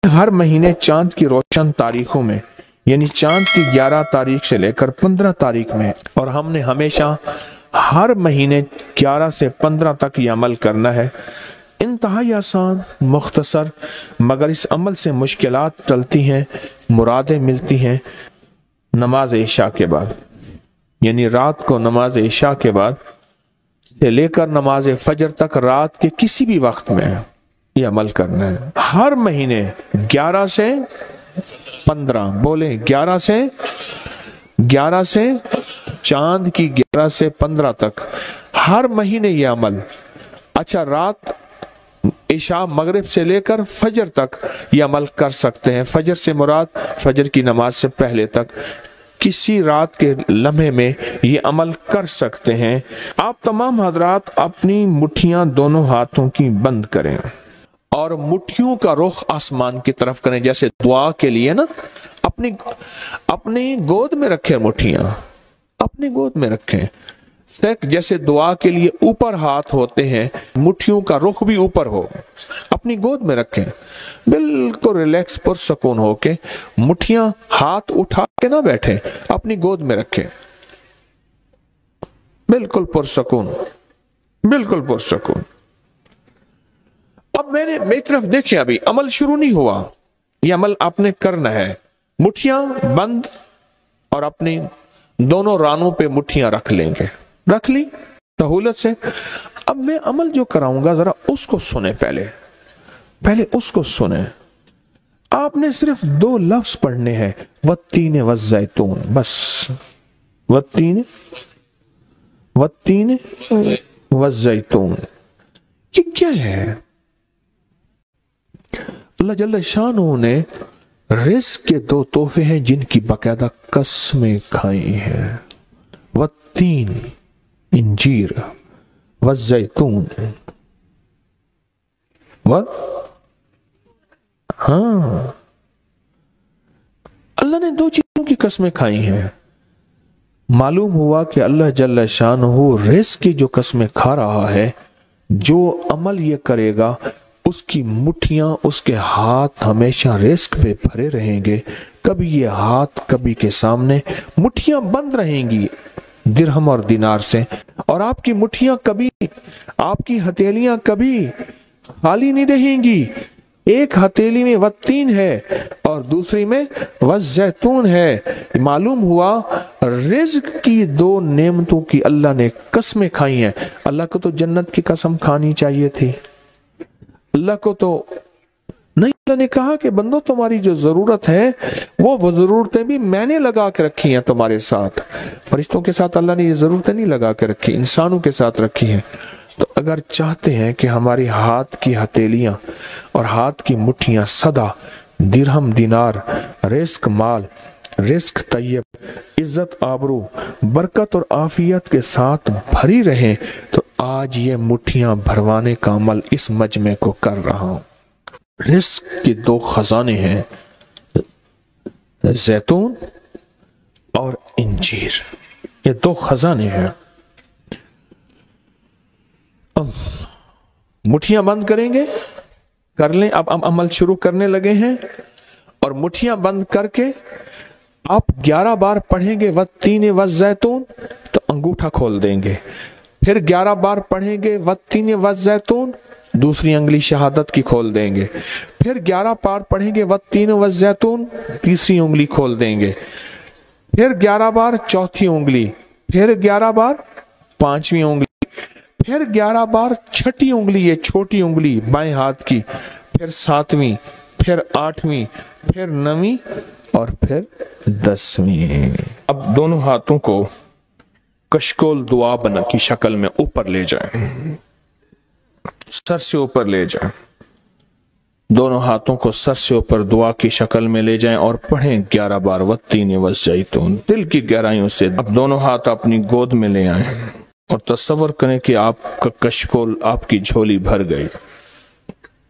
हर महीने चांद की रोशन तारीखों में, यानी चांद की 11 तारीख से लेकर 15 तारीख में, और हमने हमेशा हर महीने 11 से 15 तक ये अमल करना है। इंतहाई आसान, मुख्तसर, मगर इस अमल से मुश्किलात टलती हैं, मुरादें मिलती हैं। नमाज इशा के बाद, यानी रात को नमाज इशा के बाद से लेकर नमाज फजर तक रात के किसी भी वक्त में ये अमल करना है। हर महीने 11 से 15, बोले 11 से चांद की 11 से 15 तक हर महीने ये अमल। अच्छा, रात इशा मगरिब से लेकर फजर तक ये अमल कर सकते हैं। फजर से मुराद फजर की नमाज से पहले तक किसी रात के लम्हे में ये अमल कर सकते हैं। आप तमाम हजरात अपनी मुट्ठियां दोनों हाथों की बंद करें और मुट्ठियों का रुख आसमान की तरफ करें, जैसे दुआ के लिए ना अपनी गोद में रखें, मुट्ठियां अपनी गोद में रखें। जैसे दुआ के लिए ऊपर हाथ होते हैं, मुट्ठियों का रुख भी ऊपर हो, अपनी गोद में रखें। बिल्कुल रिलैक्स पुरसकून होके, मुट्ठियां हाथ उठा के ना बैठे, अपनी गोद में रखें। बिल्कुल पुरसकून, बिल्कुल पुरसकून। अब मेरी तरफ देखिए, अभी अमल शुरू नहीं हुआ, ये अमल आपने करना है। मुट्ठियां बंद और अपनी दोनों रानों पे मुट्ठियां रख लेंगे, रख ली सहूलत से। अब मैं अमल जो कराऊंगा जरा उसको सुने, पहले उसको सुने। आपने सिर्फ 2 लफ्ज पढ़ने हैं, वत्तीन वज़ैतून, बस वत्तीन वज़ैतून। ये क्या है? अल्लाह जल्ल शानहू ने रिज़्क़ के 2 तोहफे हैं जिनकी बाकायदा कसमें खाई हैं। वत्तीन इंजीर, वज़ैतून, हाँ, अल्लाह ने 2 चीजों की कसमें खाई हैं। मालूम हुआ कि अल्लाह जल्ल शानहू रिज़्क़ की जो कसमें खा रहा है, जो अमल ये करेगा उसकी मुट्ठियां, उसके हाथ हमेशा रिज़्क़ पे भरे रहेंगे। कभी ये हाथ कभी के सामने, मुट्ठियां बंद रहेंगी दिरहम और दिनार से, और आपकी मुट्ठियां कभी, आपकी हथेलियां कभी खाली नहीं रहेंगी। एक हथेली में वत्तीन है और दूसरी में वज़ैतून है। मालूम हुआ रिज़्क़ की 2 नेमतों की अल्लाह ने कसमें खाई हैं। अल्लाह को तो जन्नत की कसम खानी चाहिए थी, अल्लाह को तो नहीं। अल्लाह ने कहा कि बंदो, तुम्हारी जो जरूरत है वो जरूरतें भी मैंने लगा के रखी हैं तुम्हारे साथ। फरिश्तों के साथ अल्लाह ने ये जरूरतें नहीं लगा के रखी, इंसानों के साथ रखी हैं। तो अगर चाहते हैं कि हमारी हाथ की हथेलियां और हाथ की मुट्ठियां सदा दिरहम, दिनार, रिज़्क़ माल, रिज़्क़ तैयब, इज्जत, आबरू, बरकत और आफियत के साथ भरी रहें, तो आज ये मुट्ठियां भरवाने का अमल इस मजमे को कर रहा हूं। रिज़्क़ के 2 खजाने हैं, जैतून और इंजीर, ये 2 खजाने हैं। मुट्ठियां बंद करेंगे, कर लें। अब हम अमल शुरू करने लगे हैं, और मुट्ठियां बंद करके आप 11 बार पढ़ेंगे वत्तीन वज़ैतून, तो अंगूठा खोल देंगे। फिर 11 बार पढ़ेंगे वत्तीन वज़ैतून, दूसरी अंगली शहादत की खोल देंगे। फिर 11 बार पढ़ेंगे वत्तीन वज़ैतून, तीसरी उंगली खोल देंगे। फिर 11 बार चौथी उंगली, फिर 11 बार 5वीं उंगली, फिर 11 बार छठी उंगली, ये छोटी उंगली बाएं हाथ की, फिर 7वीं, फिर 8वीं, फिर 9वीं और फिर 10वीं। अब दोनों हाथों को कशकोल दुआ बना की शक्ल में ऊपर ले जाएं, सर से ऊपर ले जाएं। दोनों हाथों को सर से ऊपर दुआ की शक्ल में ले जाएं और पढ़ें 11 बार वत्तीन वज़ैतून, दिल की गहराइयों से। अब दोनों हाथ अपनी गोद में ले आएं और तस्वर करें कि आपका कशकोल, आपकी झोली भर गई,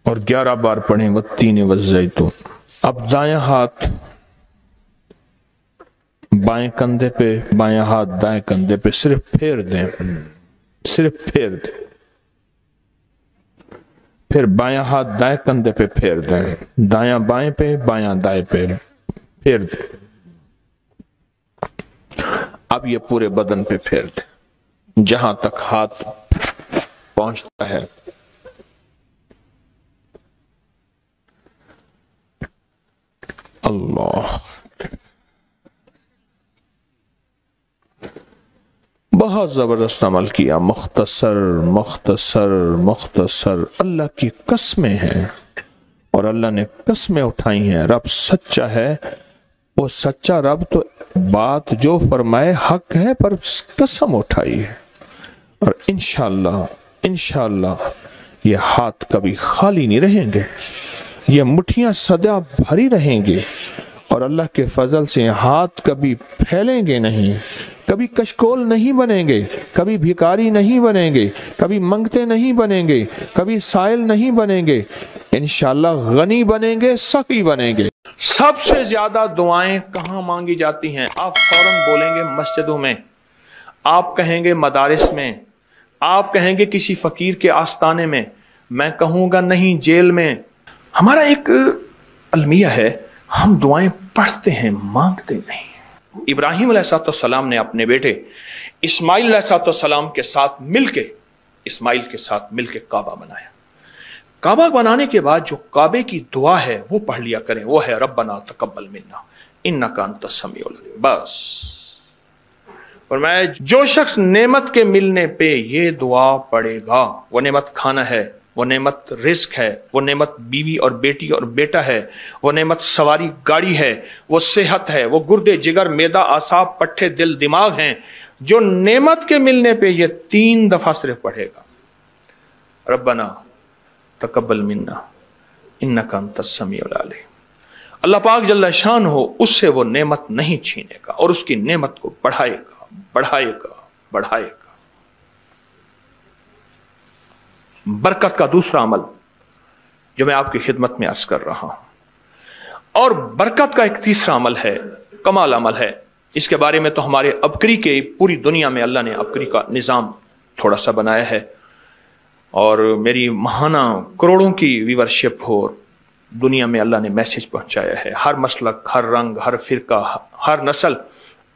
और 11 बार पढ़ें वत्तीन वज़ैतून। अब दायां हाथ बाएं कंधे पे, बायां हाथ दाएं कंधे पे, सिर्फ फेर दें, सिर्फ फेर दें। फिर बायां हाथ दाएं कंधे पे फेर दें, दायां बाएं पे, बायां दाएं पे फेर दें। अब ये पूरे बदन पे फेर दें जहां तक हाथ पहुंचता है। अल्लाह, बहुत जबरदस्त अमल किया। मुख्तसर मुख्तसर मुख्तसर, अल्लाह की कस्में हैं और अल्लाह ने कस्में उठाई हैं। रब सच्चा है, वो सच्चा रब तो बात जो फरमाए हक है, पर कसम उठाई है। और इंशाअल्लाह इंशाअल्लाह ये हाथ कभी खाली नहीं रहेंगे, ये मुट्ठियां सदा भरी रहेंगे और अल्लाह के फजल से हाथ कभी फैलेंगे नहीं, कभी कशकोल नहीं बनेंगे, कभी भिखारी नहीं बनेंगे, कभी मंगते नहीं बनेंगे, कभी साइल नहीं बनेंगे, इंशाअल्लाह गनी बनेंगे, सकी बनेंगे। सबसे ज्यादा दुआएं कहां मांगी जाती हैं? आप फौरन बोलेंगे मस्जिदों में, आप कहेंगे मदारिस में, आप कहेंगे किसी फकीर के आस्ताने में, मैं कहूंगा नहीं जेल में। हमारा एक अलमिया है, हम दुआएं पढ़ते हैं, मांगते नहीं। इब्राहिम अलैहिस्सलाम ने अपने बेटे इस्माइल अलैहिस्सलाम के साथ मिलके काबा बनाया। काबा बनाने के बाद जो काबे की दुआ है वो पढ़ लिया करें, वो है रब्बना तकब्बल मिन्ना इन्नका अंतस समीउल अलीम। बस। और मैं जो शख्स नेमत के मिलने पे ये दुआ पढ़ेगा, वो नेमत खाना है, वो नेमत रिस्क है, वो नेमत बीवी और बेटी और बेटा है, वो नेमत सवारी गाड़ी है, वो सेहत है, वो गुर्दे जिगर मैदा आसाब पट्ठे दिल दिमाग हैं, जो नेमत के मिलने पे ये 3 दफा सिर्फ पढ़ेगा, रब्बना तकब्बल मिन्ना इन्नका अंतस समीउल अलीम, अल्लाह पाक जल्ला शान हो उससे वो नेमत नहीं छीनेगा और उसकी नेमत को बढ़ाएगा बढ़ाएगा बढ़ाएगा। बरकत का दूसरा अमल जो मैं आपकी खिदमत में अर्ज कर रहा हूं, और बरकत का एक तीसरा अमल है, कमाल अमल है। इसके बारे में तो हमारे अबकरी के पूरी दुनिया में अल्लाह ने अबकरी का निज़ाम थोड़ा सा बनाया है, और मेरी महाना करोड़ों की व्यूवरशिप हो, दुनिया में अल्लाह ने मैसेज पहुंचाया है। हर मसलक, हर रंग, हर फिरका, हर नस्ल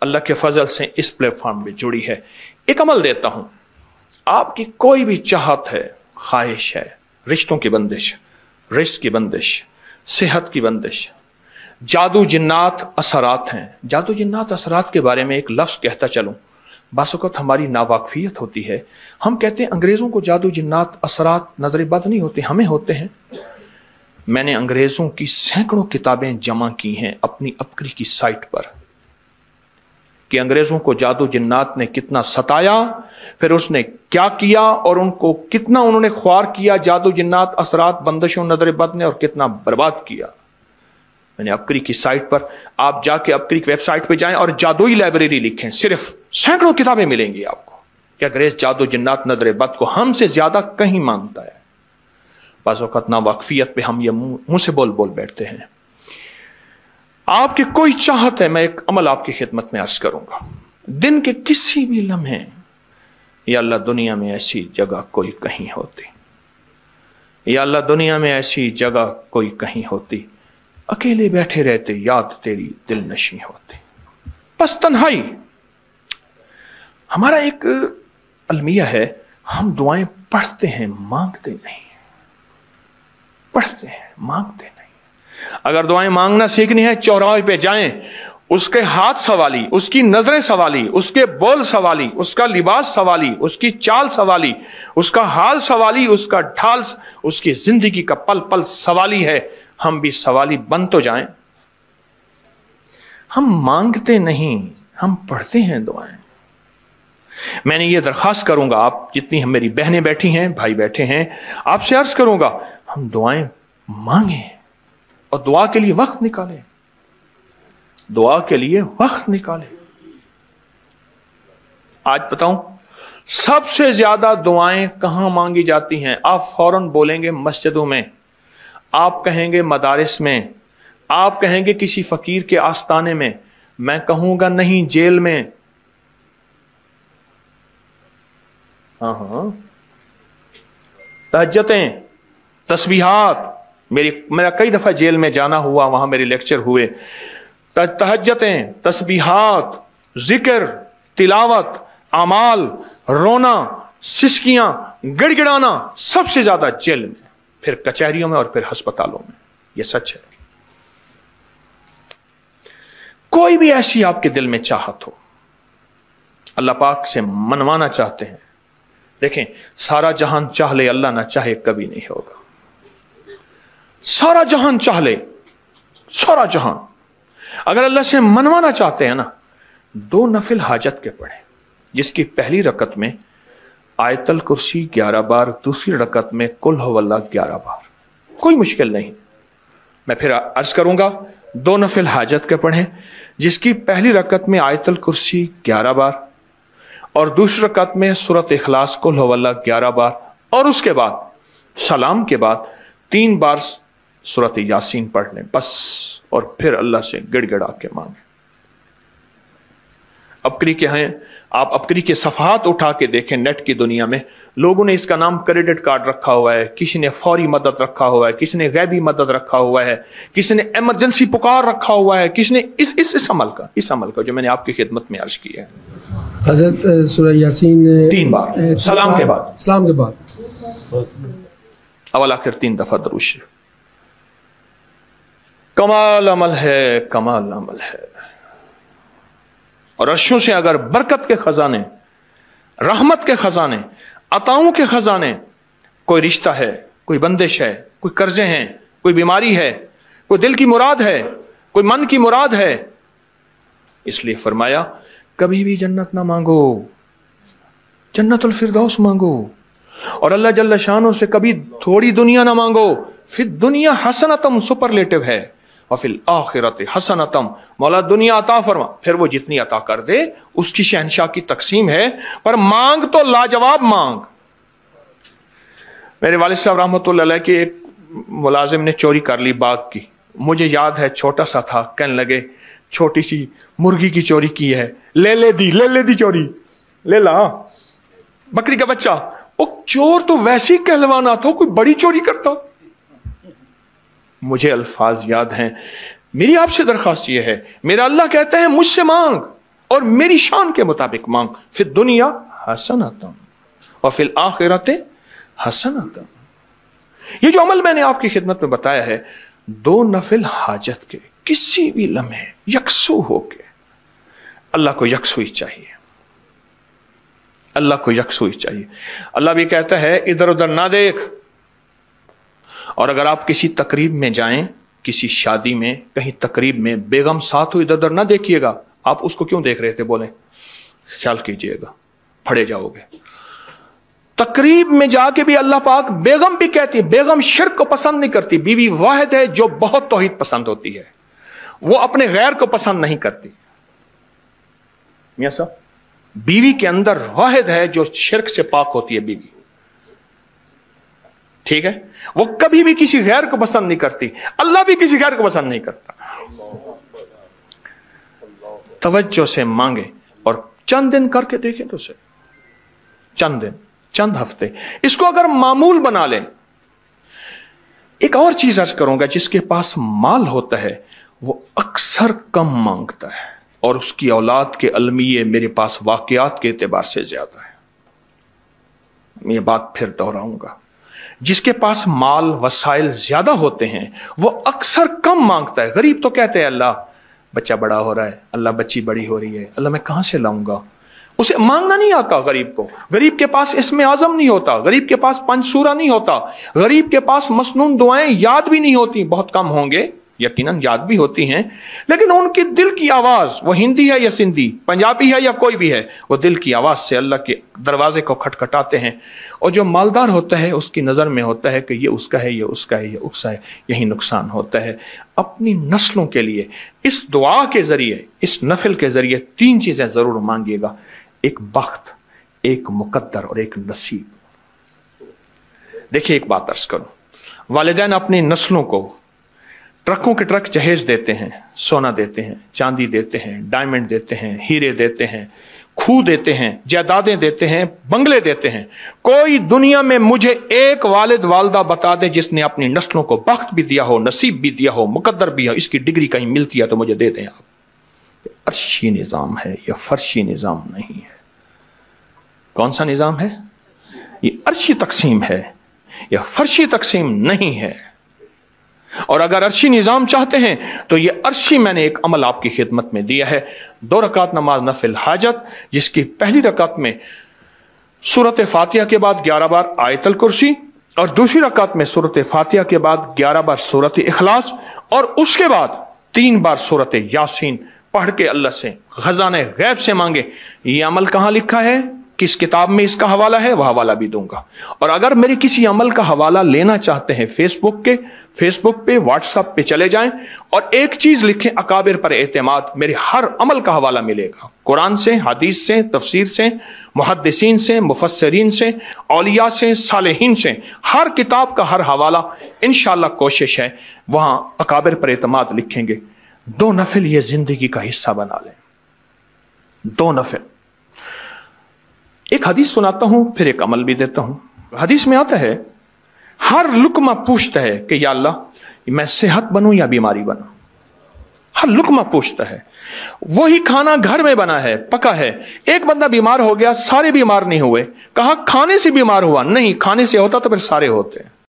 अल्लाह के फजल से इस प्लेटफॉर्म में जुड़ी है। एक अमल देता हूं, आपकी कोई भी चाहत है, ख्वाहिश है, रिश्तों की बंदिश, रिस्क की बंदिश, सेहत की बंदिश, जादू जिन्नात असरात हैं। जादू जिन्नात असरात के बारे में एक लफ्ज कहता चलूं, बासुकत हमारी नावाकफियत होती है। हम कहते हैं अंग्रेजों को जादू जिन्नात असरात नजर बद नहीं होते, हमें होते हैं। मैंने अंग्रेजों की सैकड़ों किताबें जमा की हैं अपनी अबकरी की साइट पर, कि अंग्रेजों को जादू जिन्नात ने कितना सताया, फिर उसने क्या किया और उनको कितना उन्होंने ख्वार किया जादू जिन्नात असरात बंदिशों नजर बद ने, और कितना बर्बाद किया। मैंने अबकरी की साइट पर, आप जाके अबकरी की वेबसाइट पे जाएं और जादुई लाइब्रेरी लिखें, सिर्फ सैकड़ों किताबें मिलेंगी आपको कि अंग्रेज जादू जिन्नात नजर बद को हमसे ज्यादा कहीं मानता है। बाज़ औक़ात नावाकफियत पे हम ये मुंह से बोल बोल बैठते हैं। आपकी कोई चाहत है, मैं एक अमल आपकी खिदमत में अर्ज करूंगा, दिन के किसी भी लम्हे, या अल्लाह दुनिया में ऐसी जगह कोई कहीं होती, या अल्लाह दुनिया में ऐसी जगह कोई कहीं होती, अकेले बैठे रहते याद तेरी दिल नशी होती, बस तन्हाई। हमारा एक अलमिया है, हम दुआएं पढ़ते हैं, मांगते नहीं, पढ़ते हैं, मांगते नहीं। अगर दुआएं मांगना सीखनी है, चौराहे पे जाएं, उसके हाथ सवाली, उसकी नजरें सवाली, उसके बोल सवाली, उसका लिबास सवाली, उसकी चाल सवाली, उसका हाल सवाली, उसका ढाल, उसकी जिंदगी का पल पल सवाली है। हम भी सवाली बन तो जाएं। हम मांगते नहीं, हम पढ़ते हैं दुआएं। मैंने ये दरखास्त करूंगा, आप जितनी हम मेरी बहनें बैठी हैं, भाई बैठे हैं, आपसे अर्ज करूंगा, हम दुआएं मांगें और दुआ के लिए वक्त निकालें, दुआ के लिए वक्त निकालें। आज बताऊं सबसे ज्यादा दुआएं कहां मांगी जाती हैं? आप फौरन बोलेंगे मस्जिदों में, आप कहेंगे मदारिस में, आप कहेंगे किसी फकीर के आस्ताने में, मैं कहूंगा नहीं जेल में। हाँ, तहज्जुदें, तस्बीहात, मेरा कई दफा जेल में जाना हुआ, वहां मेरे लेक्चर हुए। तहज्जुदें, तस्बीहात, जिक्र, तिलावत, अमाल, रोना, सिसकियां, गिड़गिड़ाना, सबसे ज्यादा जेल में, फिर कचहरियों में और फिर अस्पतालों में। यह सच है। कोई भी ऐसी आपके दिल में चाहत हो, अल्लाह पाक से मनवाना चाहते हैं, देखें, सारा जहान चाह ले, अल्लाह ना चाहे कभी नहीं होगा। सारा जहान चाह ले, सारा जहान, अगर अल्लाह से मनवाना चाहते हैं ना, 2 नफिल हाजत के पढ़े, जिसकी पहली रकत में आयतल कुर्सी 11 बार, दूसरी रकत में कुल हुवल्लाह 11 बार, कोई मुश्किल नहीं। मैं फिर अर्ज करूंगा, 2 नफिल हाजत के पढ़ें, जिसकी पहली रकत में आयतल कुर्सी 11 बार और दूसरी रकत में सूरत इखलास कुल हुवल्लाह 11 बार, और उसके बाद सलाम के बाद 3 बार सूरत यासीन पढ़ लें बस, और फिर अल्लाह से गिड़गिड़ा के मांगे। अबकरी के हैं, आप अबकरी के सफहात उठा के देखें, नेट की दुनिया में लोगों ने इसका नाम क्रेडिट कार्ड रखा हुआ है, किसी ने फौरी मदद रखा हुआ है, किसी ने गैबी मदद रखा हुआ है, किसी ने इमरजेंसी पुकार रखा हुआ है, किसी ने इस अमल का जो मैंने आपकी खिदमत में अर्ज किया है। हजरत सूरह यासीन 3 बार सलाम के बाद अवल आखिर 3 दफा दरूद शरीफ। कमाल अमल है, कमाल अमल है। और अर्शों से अगर बरकत के खजाने, रहमत के खजाने, अताओं के खजाने, कोई रिश्ता है, कोई बंदिश है, कोई कर्जे हैं, कोई बीमारी है, कोई दिल की मुराद है, कोई मन की मुराद है, इसलिए फरमाया कभी भी जन्नत ना मांगो, जन्नतुल फिरदौस मांगो, और अल्लाह जल्ल शानो से कभी थोड़ी दुनिया ना मांगो। फिर दुनिया हसनतम सुपरलेटिव है, और फिर आखिरत हसनतम, मौला दुनिया अता फरमा, फिर वो जितनी अता कर दे उसकी शहनशाह की तकसीम है, पर मांग तो लाजवाब मांग। मेरे वालिद साहब रहमतुल्लाह अलैह के एक मुलाजिम ने चोरी कर ली बाग की, मुझे याद है छोटा सा था, कहने लगे छोटी सी मुर्गी की चोरी की है, ले ले दी चोरी, ले ला बकरी का बच्चा। वो चोर तो वैसे ही कहलवाना था, कोई बड़ी चोरी करता। मुझे अल्फाज याद हैं। मेरी आपसे दरखास्त यह है, मेरा अल्लाह कहता है मुझसे मांग और मेरी शान के मुताबिक मांग, फिर दुनिया हसनतम और फिर आखिरत हसनतम। ये जो अमल मैंने आपकी खिदमत में बताया है, 2 नफिल हाजत के किसी भी लम्हे यकसू होके, अल्लाह को यकसुई चाहिए, अल्लाह को यकसुई चाहिए। अल्लाह भी कहता है इधर उधर ना देख। और अगर आप किसी तकरीब में जाएं, किसी शादी में, कहीं तकरीब में बेगम साथ हो, इधर उधर ना देखिएगा। आप उसको क्यों देख रहे थे, बोले ख्याल कीजिएगा, फड़े जाओगे। तकरीब में जाके भी अल्लाह पाक बेगम भी कहती है, बेगम शिर्क को पसंद नहीं करती, बीवी वाहिद है जो बहुत तौहीद पसंद होती है, वो अपने गैर को पसंद नहीं करती। मियां साहब, बीवी के अंदर वाहिद है जो शिर्क से पाक होती है बीवी, ठीक है, वो कभी भी किसी गैर को पसंद नहीं करती, अल्लाह भी किसी गैर को पसंद नहीं करता। तवज्जो से मांगे और चंद दिन करके देखें तो से, चंद दिन, चंद हफ्ते, इसको अगर मामूल बना लें। एक और चीज अर्ज करूंगा, जिसके पास माल होता है वो अक्सर कम मांगता है और उसकी औलाद के अलमिये मेरे पास वाकयात के एतबार से ज्यादा है। मैं ये बात फिर दोहराऊंगा, जिसके पास माल वसाइल ज्यादा होते हैं वो अक्सर कम मांगता है। गरीब तो कहते हैं अल्लाह बच्चा बड़ा हो रहा है, अल्लाह बच्ची बड़ी हो रही है, अल्लाह मैं कहां से लाऊंगा। उसे मांगना नहीं आता गरीब को। गरीब के पास इसमें आजम नहीं होता, गरीब के पास पंचसूरा नहीं होता, गरीब के पास मसनून दुआएं याद भी नहीं होती, बहुत कम होंगे, यकीनन याद भी होती हैं, लेकिन उनकी दिल की आवाज, वो हिंदी है या सिंधी, पंजाबी है या कोई भी है, वो दिल की आवाज से अल्लाह के दरवाजे को खटखटाते हैं। और जो मालदार होता है उसकी नजर में होता है कि ये उसका है, ये उसका है, ये उसका है, यही नुकसान होता है। अपनी नस्लों के लिए इस दुआ के जरिए, इस नफिल के जरिए 3 चीजें जरूर मांगिएगा, एक बख्त, एक मुकद्दर और एक नसीब। देखिए एक बात अर्ज करूं, वालिदैन अपनी नस्लों को ट्रकों के ट्रक जहेज देते हैं, सोना देते हैं, चांदी देते हैं, डायमंड देते हैं, हीरे देते हैं, खूह देते हैं, जायदादें देते हैं, बंगले देते हैं। कोई दुनिया में मुझे एक वालिद वालदा बता दे जिसने अपनी नस्लों को बख्त भी दिया हो, नसीब भी दिया हो, मुकद्दर भी हो, इसकी डिग्री कहीं मिलती है तो मुझे दे दें आप। अर्शी निजाम है, यह फर्शी निजाम नहीं है। कौन सा निजाम है? ये अर्शी तकसीम है, यह फर्शी तकसीम नहीं है। और अगर अर्शी निजाम चाहते हैं तो ये अर्शी मैंने एक अमल आपकी खिदमत में दिया है। 2 रकात नमाज नफिल हाजत, जिसकी पहली रकात में सूरत फातिहा के बाद 11 बार आयतल कुर्सी, और दूसरी रकात में सूरत फातिहा के बाद 11 बार सूरत इखलास, और उसके बाद 3 बार सूरत यासीन पढ़ के अल्लाह से खजाने गैब से मांगे। ये अमल कहां लिखा है, किस किताब में इसका हवाला है, वह हवाला भी दूंगा। और अगर मेरे किसी अमल का हवाला लेना चाहते हैं फेसबुक पे व्हाट्सएप पे चले जाएं और एक चीज लिखें, अकाबिर पर एतमाद, मेरे हर अमल का हवाला मिलेगा। कुरान से, हदीस से, तफसीर से, मुहद्दिसीन से, मुफस्सरीन से, औलिया से, सालेहीन से, हर किताब का हर हवाला इंशाअल्लाह कोशिश है वहां अकाबिर पर एतमाद लिखेंगे। 2 नफिल ये जिंदगी का हिस्सा बना लें। 2 नफिल। एक हदीस सुनाता हूं, फिर एक अमल भी देता हूं। हदीस में आता है, हर लुकमा पूछता है कि या अल्लाह मैं सेहत बनूं या बीमारी बनूं। हर लुकमा पूछता है। वही खाना घर में बना है, पका है, एक बंदा बीमार हो गया, सारे बीमार नहीं हुए। कहा खाने से बीमार हुआ, नहीं, खाने से होता तो फिर सारे होते हैं।